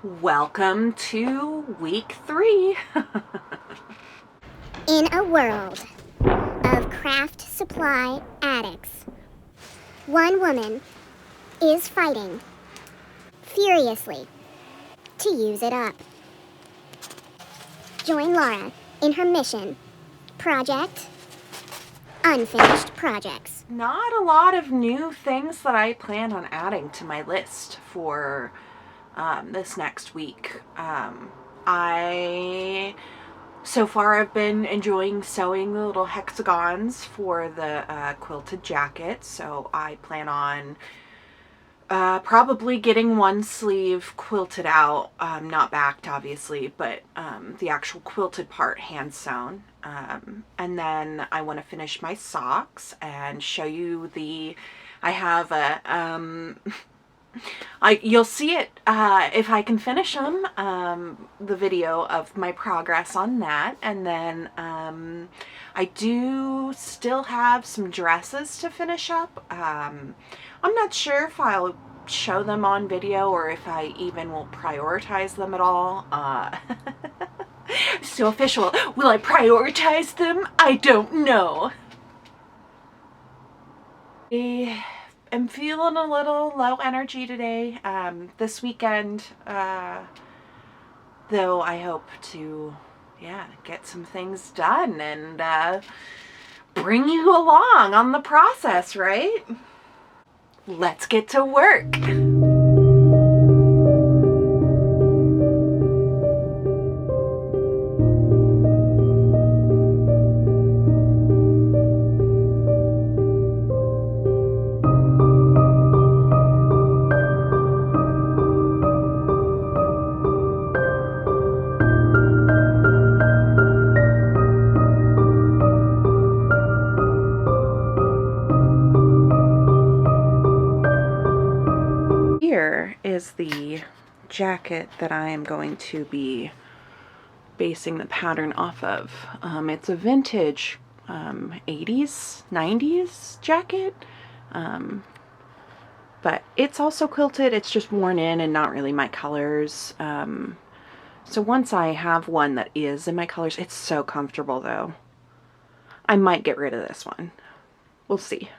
Welcome to week 3. In a world of craft supply addicts, one woman is fighting furiously to use it up. Join Laura in her mission, Project Unfinished Projects. Not a lot of new things that I plan on adding to my list for this next week. So far I've been enjoying sewing the little hexagons for the quilted jacket, so I plan on probably getting one sleeve quilted out, not backed obviously, but the actual quilted part hand sewn. And then I want to finish my socks and show you I have a, you'll see it if I can finish them, the video of my progress on that. And then I do still have some dresses to finish up. I'm not sure if I'll show them on video or if I even will prioritize them at all. So official. Will I prioritize them? I don't know. I'm feeling a little low energy today. This weekend, though, I hope to, get some things done and bring you along on the process, right? Let's get to work. Here is the jacket that I am going to be basing the pattern off of. It's a vintage 80s, 90s jacket, but it's also quilted. It's just worn in and not really my colors. So once I have one that is in my colors, it's so comfortable though. I might get rid of this one. We'll see.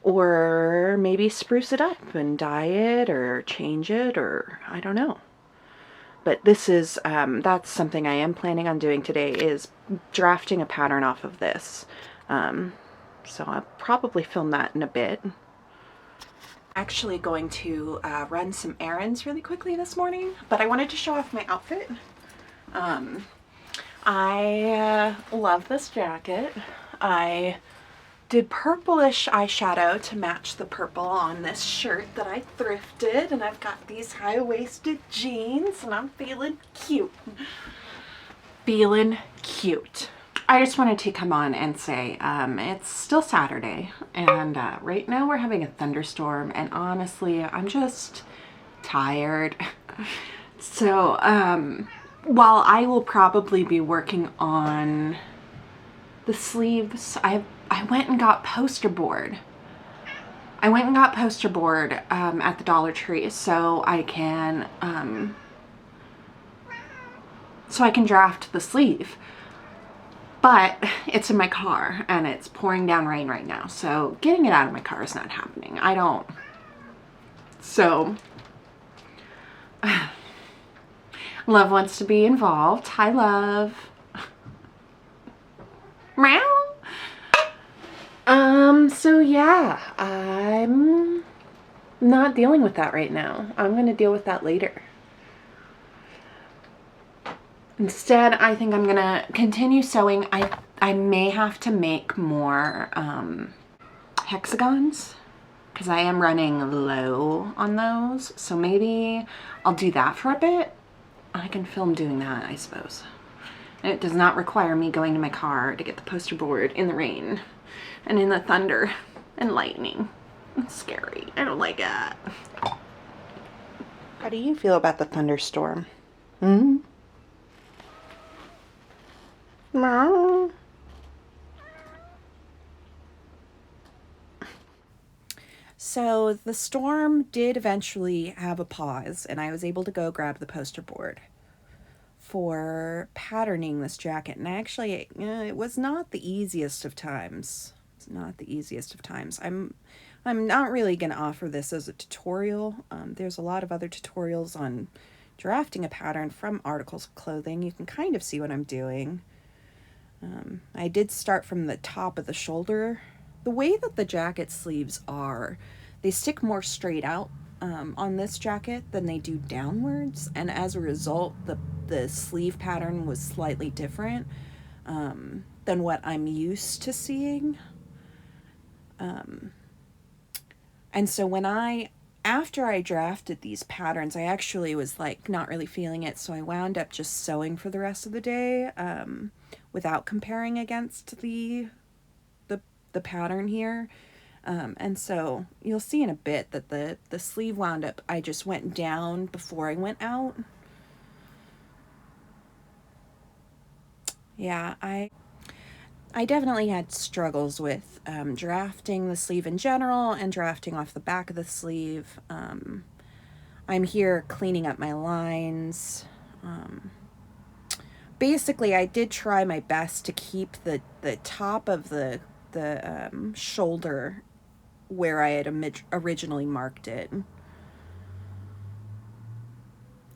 Or maybe spruce it up and dye it or change it, or I don't know. But this is, that's something I am planning on doing today, is drafting a pattern off of this. So I'll probably film that in a bit. Actually going to run some errands really quickly this morning, but I wanted to show off my outfit. I love this jacket. I did purplish eyeshadow to match the purple on this shirt that I thrifted, and I've got these high-waisted jeans and I'm feeling cute. Feeling cute. I just wanted to come on and say it's still Saturday, and right now we're having a thunderstorm, and honestly I'm just tired. So while I will probably be working on the sleeves, I went and got poster board. I went and got poster board at the Dollar Tree so I can draft the sleeve. But it's in my car and it's pouring down rain right now, so getting it out of my car is not happening. Love wants to be involved. Hi, Love. Meow. So yeah, I'm not dealing with that right now. I'm gonna deal with that later. Instead, I think I'm gonna continue sewing. I may have to make more hexagons because I am running low on those. So maybe I'll do that for a bit. I can film doing that, I suppose. And it does not require me going to my car to get the poster board in the rain and in the thunder and lightning. It's scary. I don't like it. How do you feel about the thunderstorm? Hmm? Meow. So the storm did eventually have a pause, and I was able to go grab the poster board for patterning this jacket. And actually, it was not the easiest of times. It's not the easiest of times. I'm not really going to offer this as a tutorial. There's a lot of other tutorials on drafting a pattern from articles of clothing. You can kind of see what I'm doing. I did start from the top of the shoulder. The way that the jacket sleeves are, they stick more straight out on this jacket than they do downwards, and as a result, the sleeve pattern was slightly different than what I'm used to seeing. And so after I drafted these patterns, I actually was like not really feeling it, so I wound up just sewing for the rest of the day without comparing against the pattern here. And so you'll see in a bit that the sleeve wound up, I just went down before I went out. Yeah, I definitely had struggles with drafting the sleeve in general and drafting off the back of the sleeve. I'm here cleaning up my lines. Basically, I did try my best to keep the top of the shoulder where I had originally marked it.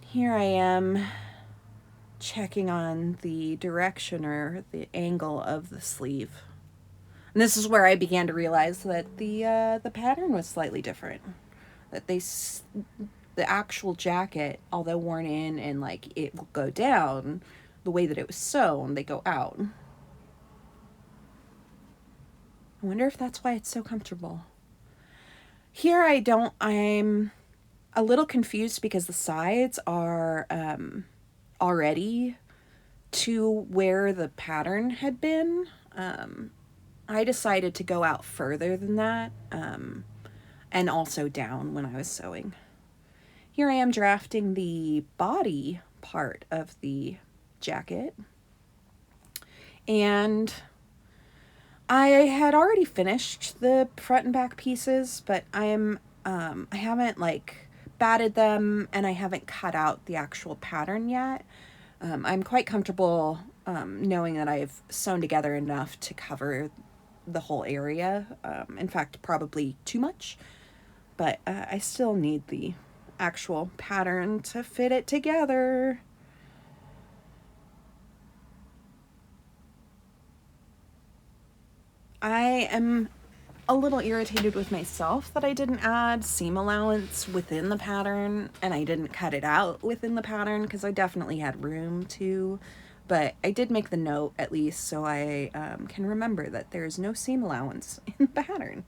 Here I am checking on the direction or the angle of the sleeve. And this is where I began to realize that the pattern was slightly different. That the actual jacket, although worn in and like it will go down, the way that it was sewn, they go out. I wonder if that's why it's so comfortable. Here I'm a little confused because the sides are already to where the pattern had been. I decided to go out further than that, and also down when I was sewing. Here I am drafting the body part of the jacket, and I had already finished the front and back pieces, but I haven't like batted them, and I haven't cut out the actual pattern yet. I'm quite comfortable knowing that I've sewn together enough to cover the whole area. In fact, probably too much, but I still need the actual pattern to fit it together. I am a little irritated with myself that I didn't add seam allowance within the pattern, and I didn't cut it out within the pattern because I definitely had room to, but I did make the note at least so I can remember that there's no seam allowance in the pattern.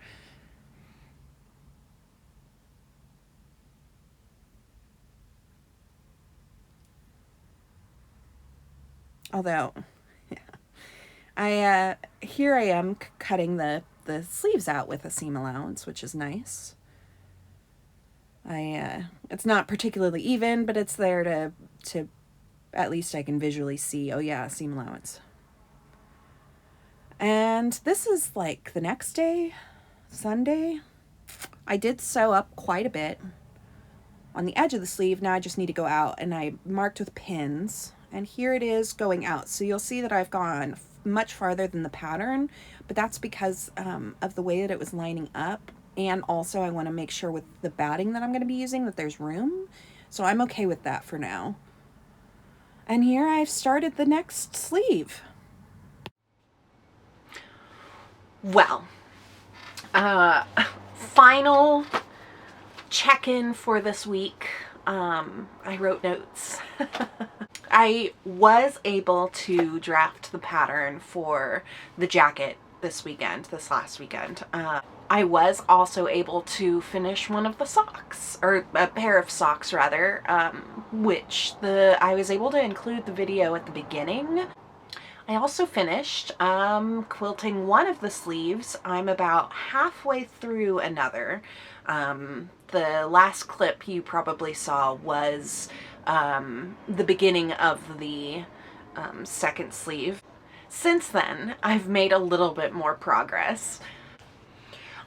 Although, yeah. Here I am cutting the sleeves out with a seam allowance, which is nice. It's not particularly even, but it's there to at least I can visually see, oh yeah, seam allowance. And this is like the next day, Sunday. I did sew up quite a bit on the edge of the sleeve. Now I just need to go out, and I marked with pins, and here it is going out. So you'll see that I've gone much farther than the pattern, but that's because of the way that it was lining up, and also I want to make sure with the batting that I'm going to be using that there's room, so I'm okay with that for now. And here I've started the next sleeve. Well, final check-in for this week. I wrote notes. I was able to draft the pattern for the jacket this last weekend. I was also able to finish one of the socks, or a pair of socks rather, which I was able to include the video at the beginning. I also finished quilting one of the sleeves. I'm about halfway through another. The last clip you probably saw was the beginning of the second sleeve. Since then, I've made a little bit more progress.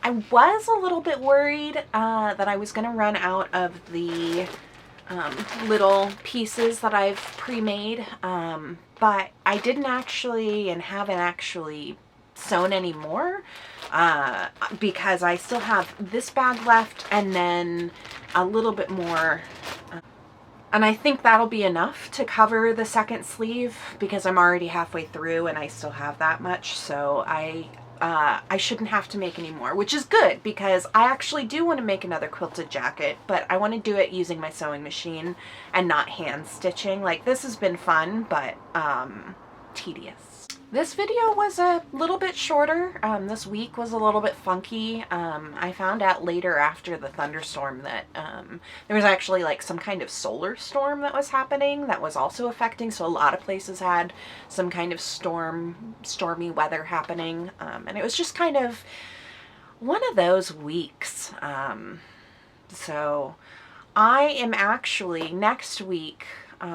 I was a little bit worried that I was going to run out of the little pieces that I've pre-made, but I didn't actually and haven't actually sewn anymore because I still have this bag left and then a little bit more. And I think that'll be enough to cover the second sleeve because I'm already halfway through and I still have that much. So I shouldn't have to make any more, which is good because I actually do want to make another quilted jacket, but I want to do it using my sewing machine and not hand stitching. Like, this has been fun, but tedious. This video was a little bit shorter. This week was a little bit funky. I found out later after the thunderstorm that there was actually like some kind of solar storm that was happening that was also affecting. So a lot of places had some kind of stormy weather happening. And it was just kind of one of those weeks. So I am actually next week,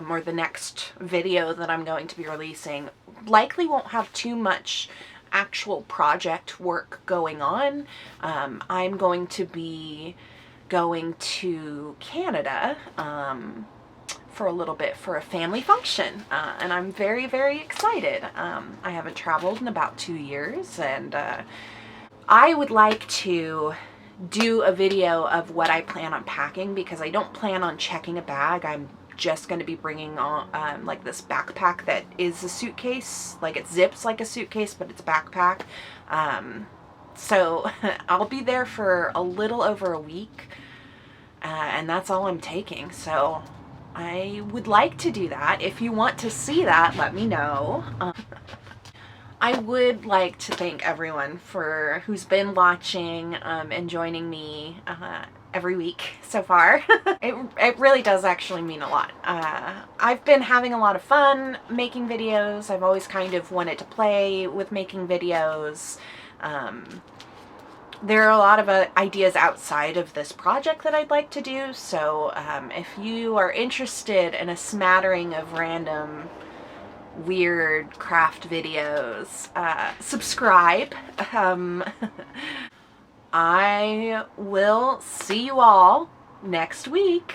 or the next video that I'm going to be releasing, likely won't have too much actual project work going on. I'm going to be going to Canada for a little bit for a family function, and I'm very, very excited. I haven't traveled in about 2 years, and I would like to do a video of what I plan on packing because I don't plan on checking a bag. I'm just going to be bringing on like this backpack that is a suitcase, like it zips like a suitcase, but it's a backpack. So I'll be there for a little over a week, and that's all I'm taking. So I would like to do that. If you want to see that, let me know. I would like to thank everyone for who's been watching and joining me every week so far. It really does actually mean a lot. I've been having a lot of fun making videos. I've always kind of wanted to play with making videos. There are a lot of ideas outside of this project that I'd like to do, so if you are interested in a smattering of random weird craft videos, subscribe. I will see you all next week.